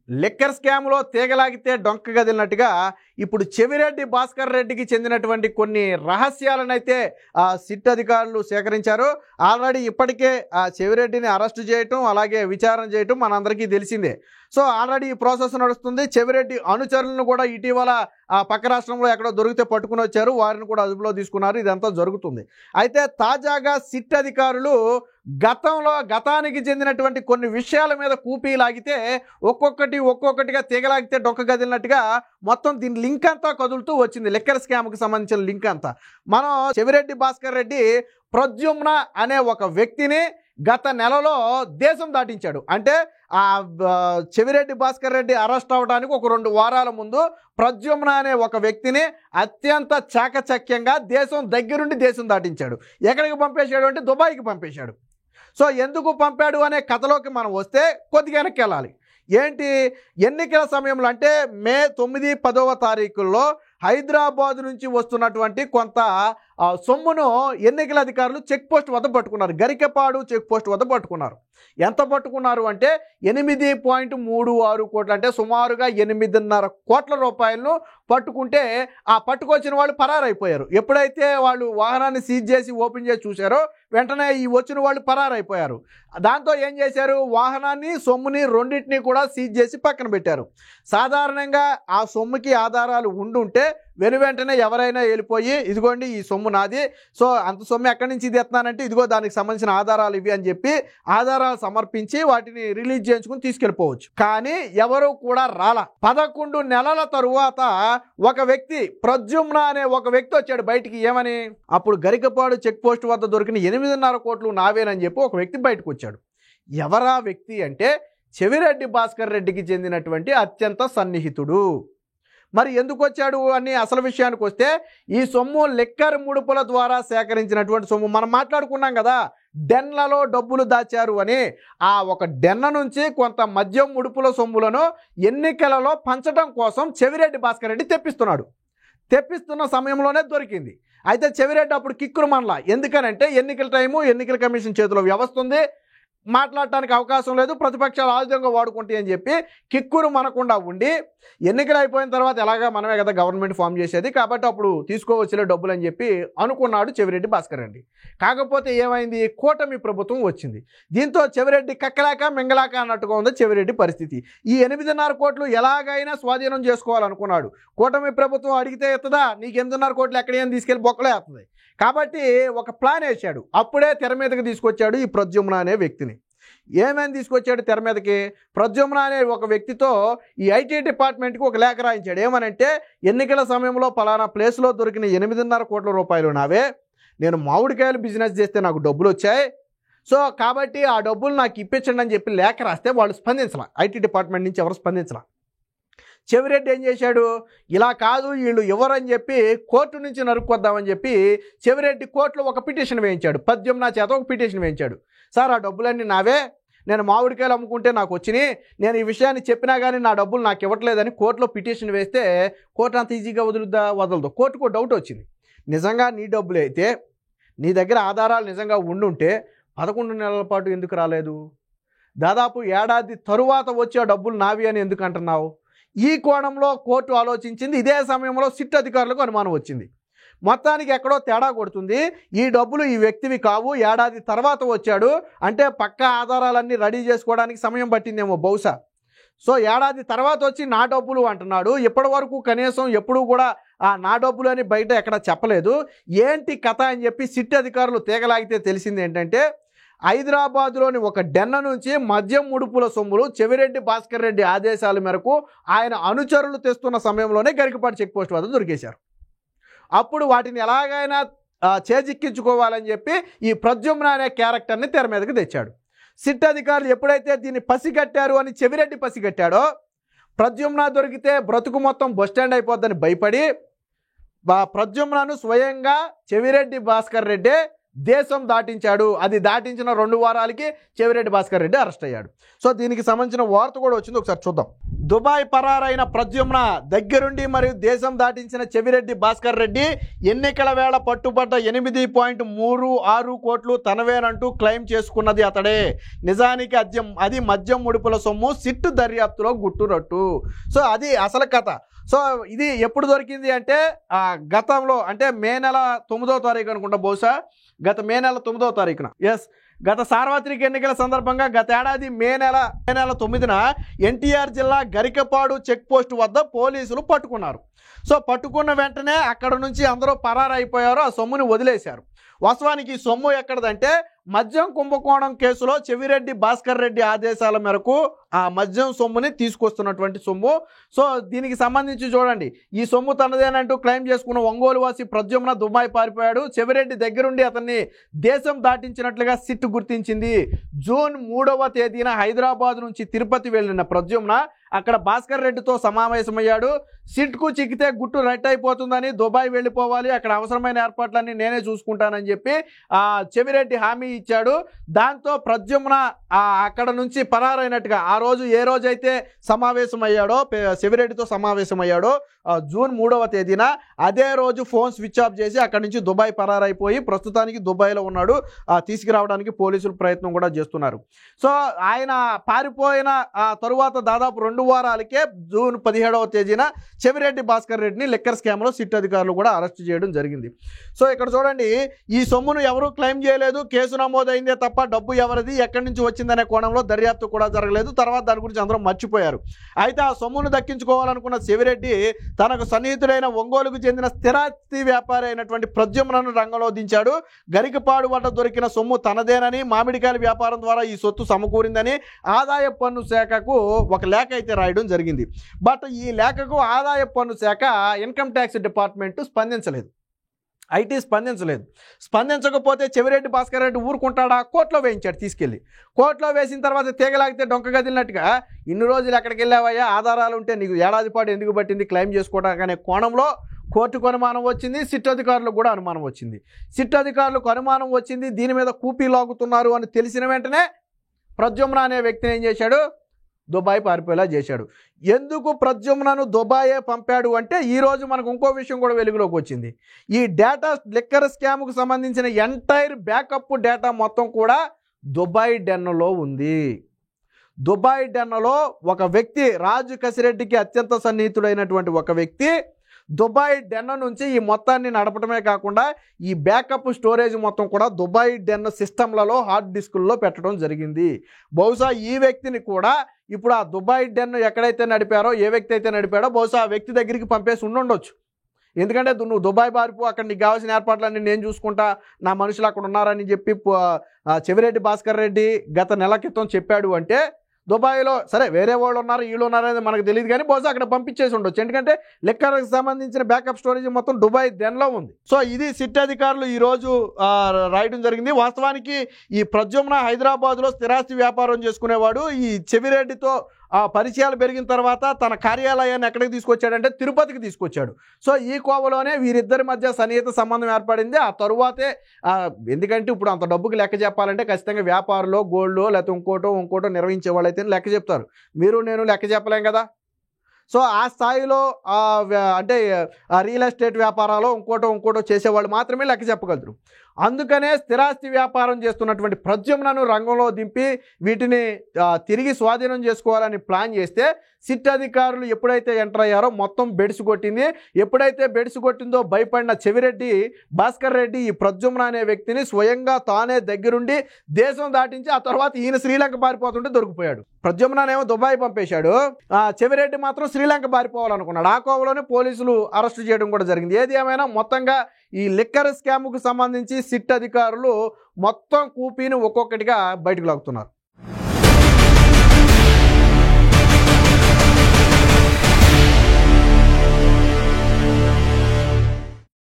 Liquor స్కామ్లో తీగలాగితే డొంక గదిలినట్టుగా ఇప్పుడు చెవిరెడ్డి భాస్కర్ రెడ్డికి చెందినటువంటి కొన్ని రహస్యాలనైతే సిట్ అధికారులు సేకరించారు. ఆల్రెడీ ఇప్పటికే చెవిరెడ్డిని అరెస్టు చేయటం అలాగే విచారణ చేయటం మనందరికీ తెలిసిందే. సో ఆల్రెడీ ఈ ప్రాసెస్ నడుస్తుంది. చెవిరెడ్డి అనుచరులను కూడా ఇటీవల పక్క రాష్ట్రంలో ఎక్కడో దొరికితే పట్టుకుని వచ్చారు, వారిని కూడా అదుపులో తీసుకున్నారు. ఇదంతా జరుగుతుంది. అయితే తాజాగా సిట్ అధికారులు గతానికి చెందినటువంటి కొన్ని విషయాల మీద కూపీ లాగితే ఒక్కొక్కటిగా తీగలాగితే డొక్క గదిలినట్టుగా మొత్తం దీని లింక్ అంతా కదులుతూ వచ్చింది. లిక్కర్ స్కామ్కి సంబంధించిన లింక్ అంతా. మనం చెవిరెడ్డి భాస్కర్ రెడ్డి ప్రద్యుమ్న అనే ఒక వ్యక్తిని గత నెలలో దేశం దాటించాడు. అంటే చెవిరెడ్డి భాస్కర్ రెడ్డి అరెస్ట్ అవ్వడానికి ఒక 2 వారాల ముందు ప్రద్యుమ్న అనే ఒక వ్యక్తిని అత్యంత చాకచక్యంగా దగ్గరుండి దేశం దాటించాడు. ఎక్కడికి పంపేశాడు అంటే దుబాయ్కి పంపేశాడు. సో ఎందుకు పంపాడు అనే కథలోకి మనం వస్తే కొద్దిగా వెనక్కి వెళ్ళాలి. ఏంటి, ఎన్నికల సమయంలో అంటే మే 9, 10వ తారీఖుల్లో హైదరాబాద్ నుంచి వస్తున్నటువంటి కొంత సొమ్మును ఎన్నికల అధికారులు చెక్ పోస్ట్ వద్ద పట్టుకున్నారు. గరికపాడు చెక్ పోస్ట్ వద్ద పట్టుకున్నారు. ఎంత పట్టుకున్నారు అంటే 8.36 కోట్లు, అంటే సుమారుగా 8.5 కోట్ల రూపాయలను పట్టుకుంటే పట్టుకొచ్చిన వాళ్ళు పరారైపోయారు. ఎప్పుడైతే వాళ్ళు వాహనాన్ని సీజ్ చేసి ఓపెన్ చేసి చూశారో వెంటనే ఈ వచ్చిన వాళ్ళు పరారైపోయారు. దాంతో ఏం చేశారు, వాహనాన్ని సొమ్ముని రెండింటినీ కూడా సీజ్ చేసి పక్కన పెట్టారు. సాధారణంగా ఆ సొమ్ముకి ఆధారాలు ఉండుంటే వెంటనే ఎవరైనా వెళ్ళిపోయి ఇదిగోండి ఈ సొమ్ము నాది, సో అంత సొమ్ము ఎక్కడి నుంచి తెస్తున్నానంటే ఇదిగో దానికి సంబంధించిన ఆధారాలు ఇవి అని చెప్పి ఆధారాలు సమర్పించి వాటిని రిలీజ్ చేయించుకుని తీసుకెళ్ళిపోవచ్చు. కానీ ఎవరు కూడా రాల. 11 నెలల తరువాత ఒక వ్యక్తి ప్రద్యుమ్న అనే ఒక వ్యక్తి వచ్చాడు బయటికి. ఏమని, అప్పుడు గరికపాడు చెక్ పోస్ట్ వద్ద దొరికిన 8.5 కోట్లు నావేనని చెప్పి ఒక వ్యక్తి బయటకు వచ్చాడు. ఎవరా వ్యక్తి అంటే చెవిరెడ్డి భాస్కర్ రెడ్డికి చెందినటువంటి అత్యంత సన్నిహితుడు. మరి ఎందుకు వచ్చాడు అని అసలు విషయానికి వస్తే ఈ సొమ్ము లిక్కర్ ముడుపుల ద్వారా సేకరించినటువంటి సొమ్ము. మనం మాట్లాడుకున్నాం కదా, డెన్లలో డబ్బులు దాచారు అని. ఆ ఒక డెన్న నుంచి కొంత మద్యం ముడుపుల సొమ్ములను ఎన్నికలలో పంచడం కోసం చెవిరెడ్డి భాస్కర్ రెడ్డి తెప్పిస్తున్న సమయంలోనే దొరికింది. అయితే చెవిరెడ్డి అప్పుడు కిక్కురు మనలా. ఎందుకనంటే ఎన్నికల టైము, ఎన్నికల కమిషన్ చేతిలో వ్యవస్థ ఉంది, మాట్లాడటానికి అవకాశం లేదు, ప్రతిపక్షాలు ఆయుధంగా వాడుకుంటాయి అని చెప్పి కిక్కురు మనకుండా ఉండి ఎన్నికలు అయిపోయిన తర్వాత ఎలాగా మనమే కదా గవర్నమెంట్ ఫామ్ చేసేది, కాబట్టి అప్పుడు తీసుకోవచ్చులే డబ్బులు అని చెప్పి అనుకున్నాడు చెవిరెడ్డి భాస్కర్ రెడ్డి. కాకపోతే ఏమైంది, కూటమి ప్రభుత్వం వచ్చింది. దీంతో చెవిరెడ్డి కక్కలాక మింగలాక అన్నట్టుగా ఉంది చెవిరెడ్డి పరిస్థితి. ఈ 8.5 కోట్లు ఎలాగైనా స్వాధీనం చేసుకోవాలనుకున్నాడు. కూటమి ప్రభుత్వం అడిగితే ఎత్తదా, నీకు 8.5 కోట్లు ఎక్కడైనా తీసుకెళ్ళి బొక్కలే ఎత్తది. కాబట్టి ఒక ప్లాన్ వేశాడు. అప్పుడే తెర మీదకి తీసుకొచ్చాడు ఈ ప్రద్యుమ్న అనే వ్యక్తిని. ఏమేమి తీసుకొచ్చాడు తెర మీదకి, ప్రద్యుమ్న అనే ఒక వ్యక్తితో ఈ ఐటీ డిపార్ట్మెంట్కి ఒక లేఖ రాయించాడు. ఏమనంటే, ఎన్నికల సమయంలో పలానా ప్లేస్లో దొరికిన 8.5 కోట్ల రూపాయలు నావే, నేను మామిడికాయలు బిజినెస్ చేస్తే నాకు డబ్బులు వచ్చాయి, సో కాబట్టి ఆ డబ్బులు నాకు ఇప్పించండి అని చెప్పి లేఖ రాస్తే వాళ్ళు స్పందించాల. ఐటీ డిపార్ట్మెంట్ నుంచి ఎవరు స్పందించాల. చెవిరెడ్డి ఏం చేశాడు, ఇలా కాదు వీళ్ళు ఎవరని చెప్పి కోర్టు నుంచి నరుక్కొద్దామని చెప్పి చెవిరెడ్డి కోర్టులో ఒక పిటిషన్ వేయించాడు. ప్రద్యుమ్న చేత ఒక పిటిషన్ వేయించాడు. సార్ ఆ డబ్బులన్నీ నావే, నేను మామిడికాయలు అమ్ముకుంటే నాకు వచ్చినాయి, నేను ఈ విషయాన్ని చెప్పినా కానీ నా డబ్బులు నాకు ఇవ్వట్లేదని కోర్టులో పిటిషన్ వేస్తే కోర్టు అంత ఈజీగా వదలదు. కోర్టుకు డౌట్ వచ్చింది, నిజంగా నీ డబ్బులు అయితే నీ దగ్గర ఆధారాలు నిజంగా ఉండుంటే 11 నెలల పాటు ఎందుకు రాలేదు, దాదాపు ఏడాది తరువాత వచ్చే డబ్బులు నావి అని ఎందుకు అంటున్నావు. ఈ కోణంలో కోర్టు ఆలోచించింది. ఇదే సమయంలో సిట్ అధికారులకు అనుమానం వచ్చింది. మొత్తానికి ఎక్కడో తేడా కొడుతుంది, ఈ డబ్బులు ఈ వ్యక్తివి కావు, ఏడాది తర్వాత వచ్చాడు అంటే పక్కా ఆధారాలన్నీ రెడీ చేసుకోవడానికి సమయం పట్టిందేమో బహుశా. సో ఏడాది తర్వాత వచ్చి నా డబ్బులు అంటున్నాడు. ఇప్పటి వరకు కనీసం ఎప్పుడూ కూడా నా డబ్బులు అని బయట ఎక్కడ చెప్పలేదు. ఏంటి కథ అని చెప్పి సిట్ అధికారులు తీగలాగితే తెలిసింది ఏంటంటే, హైదరాబాద్లోని ఒక డెన్న నుంచి మద్యం ముడుపుల సొమ్ములు చెవిరెడ్డి భాస్కర్ రెడ్డి ఆదేశాల మేరకు ఆయన అనుచరులు తెస్తున్న సమయంలోనే గరికపాటి చెక్ పోస్ట్ వద్ద దొరికేశారు. అప్పుడు వాటిని ఎలాగైనా చేజిక్కించుకోవాలని చెప్పి ఈ ప్రద్యుమ్న అనే క్యారెక్టర్ని తెర మీదకి తెచ్చాడు. సిట్ అధికారులు ఎప్పుడైతే దీన్ని పసిగట్టారు అని చెవిరెడ్డి పసిగట్టాడో, ప్రద్యుమ్న దొరికితే బ్రతుకు మొత్తం బస్టాండ్ అయిపోద్దని భయపడి ప్రద్యుమ్నను స్వయంగా చెవిరెడ్డి భాస్కర్ రెడ్డి దేశం దాటించాడు. అది దాటించిన 2 వారాలకి చెవిరెడ్డి భాస్కర్ రెడ్డి అరెస్ట్ అయ్యాడు. సో దీనికి సంబంధించిన వార్త కూడా వచ్చింది, ఒకసారి చూద్దాం. దుబాయ్ పరారైన ప్రద్యుమ్న దగ్గరుండి మరియు దేశం దాటించిన చెవిరెడ్డి భాస్కర్ రెడ్డి ఎన్నికల వేళ పట్టుబడ్డ 8.36 కోట్లు తనవేనంటూ క్లెయిమ్ చేసుకున్నది అతడే. నిజానికి అది మద్యం ముడుపుల సొమ్ము, సిట్టు దర్యాప్తులో గుట్టురట్టు. సో అది అసలు కథ. సో ఇది ఎప్పుడు దొరికింది అంటే గతంలో, అంటే మే నెల 9వ తారీఖు అనుకుంటా, బహుశా గత మే నెల 9వ తారీఖున, గత సార్వత్రిక ఎన్నికల సందర్భంగా గత ఏడాది మే నెల 9న ఎన్టీఆర్ జిల్లా గరికపాడు చెక్ పోస్ట్ వద్ద పోలీసులు పట్టుకున్నారు. సో పట్టుకున్న వెంటనే అక్కడ నుంచి అందరూ పరారైపోయారు, ఆ సొమ్ముని వదిలేశారు. వాస్తవానికి ఈ సొమ్ము ఎక్కడదంటే మద్యం కుంభకోణం కేసులో చెవిరెడ్డి భాస్కర్ రెడ్డి ఆదేశాల మేరకు ఆ మద్యం సొమ్ముని తీసుకొస్తున్నటువంటి సొమ్ము. సో దీనికి సంబంధించి చూడండి, ఈ సొమ్ము తనదేనంటూ క్లెయిమ్ చేసుకున్న ఒంగోలు వాసి ప్రద్యుమ్న దుబాయ్ పారిపోయాడు. చెవిరెడ్డి దగ్గరుండి అతన్ని దేశం దాటించినట్లుగా సిట్ గుర్తించింది. జూన్ 3వ తేదీన హైదరాబాద్ నుంచి తిరుపతి వెళ్లిన ప్రద్యుమ్న అక్కడ భాస్కర్ రెడ్డితో సమావేశమయ్యాడు. సిట్కు చిక్కితే గుట్టు రెట్ అయిపోతుందని, దుబాయ్ వెళ్ళిపోవాలి, అక్కడ అవసరమైన ఏర్పాట్లన్నీ నేనే చూసుకుంటానని చెప్పి చెవిరెడ్డి హామీ ఇచ్చాడు. దాంతో ప్రద్యుమ్న అక్కడ నుంచి పరారైనట్టుగా ఆ రోజు ఏ రోజైతే సమావేశమయ్యాడో, చెవిరెడ్డితో సమావేశమయ్యాడో జూన్ 3వ తేదీన, అదే రోజు ఫోన్ స్విచ్ ఆఫ్ చేసి అక్కడి నుంచి దుబాయ్ పరారైపోయి ప్రస్తుతానికి దుబాయ్లో ఉన్నాడు. తీసుకురావడానికి పోలీసులు ప్రయత్నం కూడా చేస్తున్నారు. సో ఆయన పారిపోయిన తరువాత దాదాపు 2 వారాలకే జూన్ 17వ తేదీన చెవిరెడ్డి భాస్కర్ రెడ్డిని లిక్కర్ స్కామ్లో సిట్ అధికారులు కూడా అరెస్ట్ చేయడం జరిగింది. సో ఇక్కడ చూడండి, ఈ సొమ్మును ఎవరూ క్లెయిమ్ చేయలేదు, కేసు నమోదైందే తప్ప డబ్బు ఎవరిది, ఎక్కడి నుంచి వచ్చిందనే కోణంలో దర్యాప్తు కూడా జరగలేదు. తర్వాత దాని గురించి అందరూ మర్చిపోయారు. అయితే ఆ సొమ్మును దక్కించుకోవాలనుకున్న చెవిరెడ్డి తనకు సన్నిహితుడైన ఒంగోలుకు చెందిన స్థిరాస్తి వ్యాపారి అయినటువంటి ప్రద్యుమ్నను రంగంలో దించాడు. గరికపాడు వద్ద దొరికిన సొమ్ము తనదేనని, మామిడికాయల వ్యాపారం ద్వారా ఈ సొత్తు సమకూరిందని ఆదాయ పన్ను శాఖకు ఒక లేఖ అయితే రాయడం జరిగింది. బట్ ఈ లేఖకు ఆదాయ పన్ను శాఖ, ఇన్కమ్ ట్యాక్స్ డిపార్ట్మెంట్ స్పందించలేదు. ఐటీ స్పందించలేదు. స్పందించకపోతే చెవిరెడ్డి భాస్కర్ రెడ్డి ఊరుకుంటాడా? కోర్టులో వేయించాడు. తీసుకెళ్ళి కోర్టులో వేసిన తర్వాత తీగలాగితే డొంక గదిలినట్టుగా, ఇన్ని రోజులు ఎక్కడికి వెళ్ళావయ్యా, ఆధారాలు ఉంటే నీకు ఏడాది పాటు ఎందుకు పట్టింది క్లెయిమ్ చేసుకోవడానికి అనే కోణంలో కోర్టుకు అనుమానం వచ్చింది. సిట్ అధికారులకు కూడా అనుమానం వచ్చింది. సిట్ అధికారులకు అనుమానం వచ్చింది, దీని మీద కూపీ లాగుతున్నారు అని తెలిసిన వెంటనే ప్రద్యుమ్న అనే వ్యక్తిని ఏం చేశాడు? దుబాయ్ పారిపోయేలా చేశాడు. ఎందుకు ప్రద్యుమ్నను దుబాయే పంపాడు అంటే, ఈరోజు మనకు ఇంకో విషయం కూడా వెలుగులోకి వచ్చింది. ఈ డేటా, లిక్కర్ స్కామ్కు సంబంధించిన ఎంటైర్ బ్యాకప్ డేటా మొత్తం కూడా దుబాయ్ డెన్లో ఉంది. దుబాయ్ డెన్లో ఒక వ్యక్తి, రాజు కసిరెడ్డికి అత్యంత సన్నిహితుడైనటువంటి ఒక వ్యక్తి దుబాయ్ డెన్ నుంచి ఈ మొత్తాన్ని నడపడమే కాకుండా ఈ బ్యాకప్ స్టోరేజ్ మొత్తం కూడా దుబాయ్ డెన్ సిస్టమ్లలో, హార్డ్ డిస్కుల్లో పెట్టడం జరిగింది. బహుశా ఈ వ్యక్తిని కూడా ఇప్పుడు ఆ దుబాయ్ డెన్ ఎక్కడైతే నడిపారో, ఏ వ్యక్తి అయితే నడిపాడో, బహుశా ఆ వ్యక్తి దగ్గరికి పంపేసి ఉండొచ్చు. ఎందుకంటే నువ్వు దుబాయ్ పారిపో, అక్కడ నీకు కావాల్సిన ఏర్పాట్లన్నీ నేను చూసుకుంటా, నా మనుషులు అక్కడ ఉన్నారని చెప్పి చెవిరెడ్డి భాస్కర్ రెడ్డి గత నెల క్రితం చెప్పాడు అంటే, దుబాయ్లో సరే వేరే వాళ్ళు ఉన్నారు, వీళ్ళు ఉన్నారనేది మనకు తెలియదు, కానీ బహుశా అక్కడ పంపించేసి ఉండొచ్చు. ఎందుకంటే లిక్కర్కి సంబంధించిన బ్యాకప్ స్టోరేజ్ మొత్తం దుబాయ్ డెన్లో ఉంది. సో ఇది సిట్ అధికారులు ఈరోజు రాయడం జరిగింది. వాస్తవానికి ఈ ప్రద్యుమ్న హైదరాబాద్లో స్థిరాస్తి వ్యాపారం చేసుకునేవాడు. ఈ చెవిరెడ్డితో పరిచయాలు పెరిగిన తర్వాత తన కార్యాలయాన్ని ఎక్కడికి తీసుకొచ్చాడంటే తిరుపతికి తీసుకొచ్చాడు. సో ఈ కోవలోనే వీరిద్దరి మధ్య సన్నిహిత సంబంధం ఏర్పడింది. ఆ తరువాతే, ఎందుకంటే ఇప్పుడు అంత డబ్బుకి లెక్క చెప్పాలంటే ఖచ్చితంగా వ్యాపారంలో గోల్డ్లో లేకపోతే ఇంకోటో నిర్వహించే వాళ్ళు అయితే లెక్క చెప్తారు. మీరు నేను లెక్క చెప్పలేం కదా. సో ఆ స్థాయిలో అంటే రియల్ ఎస్టేట్ వ్యాపారాలు ఇంకోటో చేసేవాళ్ళు మాత్రమే లెక్క చెప్పగలరు. అందుకనే స్థిరాస్తి వ్యాపారం చేస్తున్నటువంటి ప్రద్యుమ్నను రంగంలో దింపి వీటిని తిరిగి స్వాధీనం చేసుకోవాలని ప్లాన్ చేస్తే సిట్ అధికారులు ఎప్పుడైతే ఎంటర్ అయ్యారో మొత్తం బెడిసి కొట్టింది. ఎప్పుడైతే బెడిసి కొట్టిందో భయపడిన చెవిరెడ్డి భాస్కర్ రెడ్డి ఈ ప్రద్యుమ్న అనే వ్యక్తిని స్వయంగా తానే దగ్గరుండి దేశం దాటించి ఆ తర్వాత ఈయన శ్రీలంక పారిపోతుంటే దొరికిపోయాడు. ప్రద్యుమ్ననేమో దుబాయ్ పంపేశాడు, చెవిరెడ్డి మాత్రం శ్రీలంక పారిపోవాలనుకున్నాడు. ఆ కోవలోనే పోలీసులు అరెస్టు చేయడం కూడా జరిగింది. ఏది ఏమైనా మొత్తంగా ఈ లిక్కర్ స్కామ్కు సంబంధించి సిట్ అధికారులు మొత్తం కూపీని ఒక్కొక్కటిగా బయటకు లాగుతున్నారు.